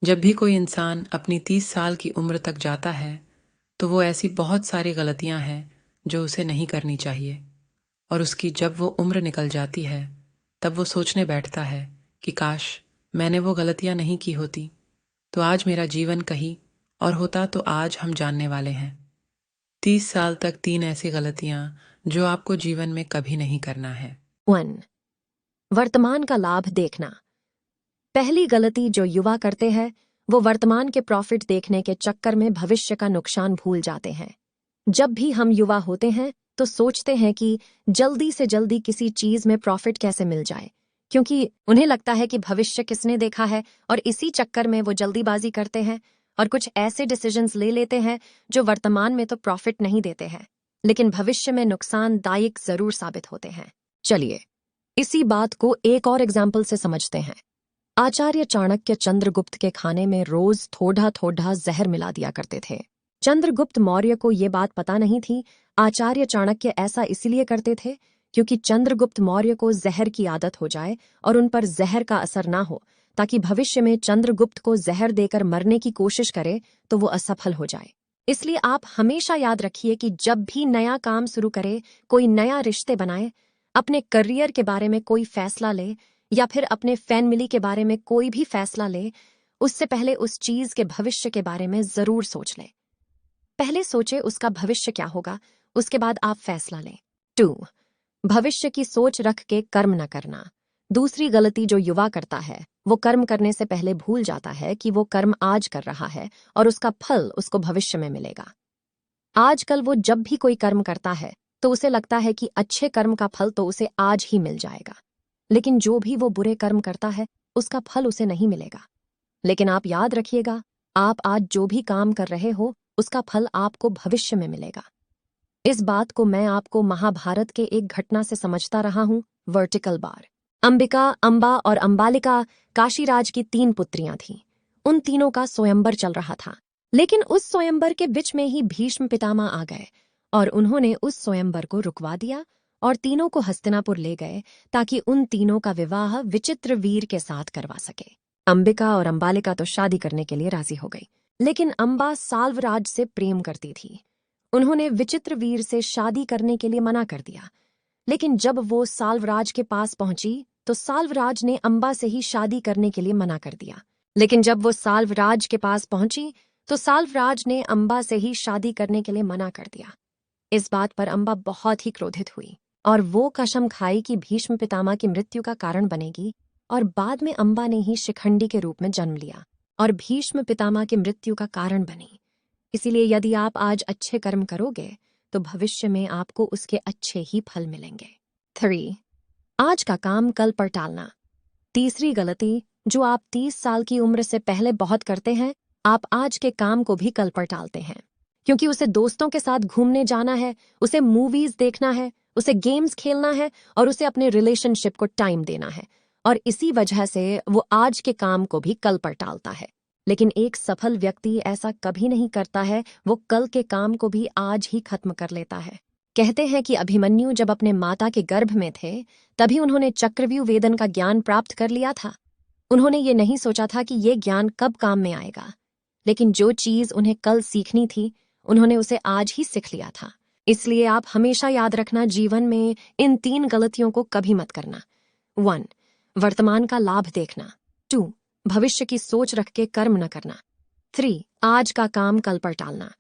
जब भी कोई इंसान अपनी 30 साल की उम्र तक जाता है तो वो ऐसी बहुत सारी गलतियां हैं जो उसे नहीं करनी चाहिए। और उसकी जब वो उम्र निकल जाती है तब वो सोचने बैठता है कि काश मैंने वो गलतियां नहीं की होती तो आज मेरा जीवन कहीं और होता। तो आज हम जानने वाले हैं 30 साल तक 3 ऐसी गलतियां जो आपको जीवन में कभी नहीं करना है। 1. वर्तमान का लाभ देखना। पहली गलती जो युवा करते हैं वो वर्तमान के प्रॉफिट देखने के चक्कर में भविष्य का नुकसान भूल जाते हैं। जब भी हम युवा होते हैं तो सोचते हैं कि जल्दी से जल्दी किसी चीज में प्रॉफिट कैसे मिल जाए, क्योंकि उन्हें लगता है कि भविष्य किसने देखा है, और इसी चक्कर में वो जल्दीबाजी करते हैं और कुछ ऐसे डिसीजंस ले लेते हैं जो वर्तमान में तो प्रॉफिट नहीं देते हैं लेकिन भविष्य में नुकसानदायक जरूर साबित होते हैं। चलिए इसी बात को एक और एग्जाम्पल से समझते हैं। आचार्य चाणक्य चंद्रगुप्त के खाने में रोज थोड़ा थोड़ा जहर मिला दिया करते थे। चंद्रगुप्त मौर्य को ये बात पता नहीं थी। आचार्य चाणक्य ऐसा इसलिए करते थे क्योंकि चंद्रगुप्त मौर्य को जहर की आदत हो जाए और उन पर जहर का असर ना हो, ताकि भविष्य में चंद्रगुप्त को जहर देकर मरने की कोशिश करे तो वो असफल हो जाए। इसलिए आप हमेशा याद रखिए कि जब भी नया काम शुरू करे, कोई नया रिश्ते बनाए, अपने करियर के बारे में कोई फैसला ले या फिर अपने फैमिली के बारे में कोई भी फैसला ले, उससे पहले उस चीज के भविष्य के बारे में जरूर सोच ले। पहले सोचे उसका भविष्य क्या होगा, उसके बाद आप फैसला लें। 2. भविष्य की सोच रख के कर्म न करना। दूसरी गलती जो युवा करता है वो कर्म करने से पहले भूल जाता है कि वो कर्म आज कर रहा है और उसका फल उसको भविष्य में मिलेगा। आजकल वो जब भी कोई कर्म करता है तो उसे लगता है कि अच्छे कर्म का फल तो उसे आज ही मिल जाएगा, लेकिन जो भी वो बुरे कर्म करता है उसका फल उसे नहीं मिलेगा। लेकिन आप याद रखिएगा, आप आज जो भी काम कर रहे हो उसका फल आपको भविष्य में मिलेगा। इस बात को मैं आपको महाभारत के एक घटना से समझता रहा हूं। Vertical bar. अंबिका, अंबा और अंबालिका काशीराज की 3 पुत्रियां थीं। उन तीनों का स्वयंवर चल रहा था, लेकिन उस स्वयंवर के बीच में ही भीष्म पितामह आ गए और उन्होंने उस स्वयंवर को रुकवा दिया और तीनों को हस्तिनापुर ले गए ताकि उन तीनों का विवाह विचित्र वीर के साथ करवा सके। अंबिका और अंबालिका तो शादी करने के लिए राजी हो गई, लेकिन अंबा साल्वराज से प्रेम करती थी। उन्होंने विचित्र वीर से शादी करने के लिए मना कर दिया, लेकिन जब वो साल्वराज के पास पहुंची तो साल्वराज ने अंबा से ही शादी करने के लिए मना कर दिया। लेकिन जब वो साल्वराज के पास पहुंची तो साल्वराज ने अंबा से ही शादी करने के लिए मना कर दिया। इस बात पर अंबा बहुत ही क्रोधित हुई और वो कसम खाई कि भीष्म पितामह की मृत्यु का कारण बनेगी, और बाद में अंबा ने ही शिखंडी के रूप में जन्म लिया और भीष्म पितामह की मृत्यु का कारण बनी। इसीलिए यदि आप आज अच्छे कर्म करोगे तो भविष्य में आपको उसके अच्छे ही फल मिलेंगे। 3. आज का काम कल पर टालना। तीसरी गलती जो आप 30 साल की उम्र से पहले बहुत करते हैं, आप आज के काम को भी कल पर टालते हैं, क्योंकि उसे दोस्तों के साथ घूमने जाना है, उसे मूवीज देखना है, उसे गेम्स खेलना है और उसे अपने रिलेशनशिप को टाइम देना है, और इसी वजह से वो आज के काम को भी कल पर टालता है। लेकिन एक सफल व्यक्ति ऐसा कभी नहीं करता है, वो कल के काम को भी आज ही खत्म कर लेता है। कहते हैं कि अभिमन्यु जब अपने माता के गर्भ में थे तभी उन्होंने चक्रव्यूह वेदन का ज्ञान प्राप्त कर लिया था। उन्होंने ये नहीं सोचा था कि ये ज्ञान कब काम में आएगा, लेकिन जो चीज उन्हें कल सीखनी थी उन्होंने उसे आज ही सीख लिया था। इसलिए आप हमेशा याद रखना, जीवन में इन 3 गलतियों को कभी मत करना। 1. वर्तमान का लाभ देखना। 2. भविष्य की सोच रख के कर्म न करना। 3. आज का काम कल पर टालना।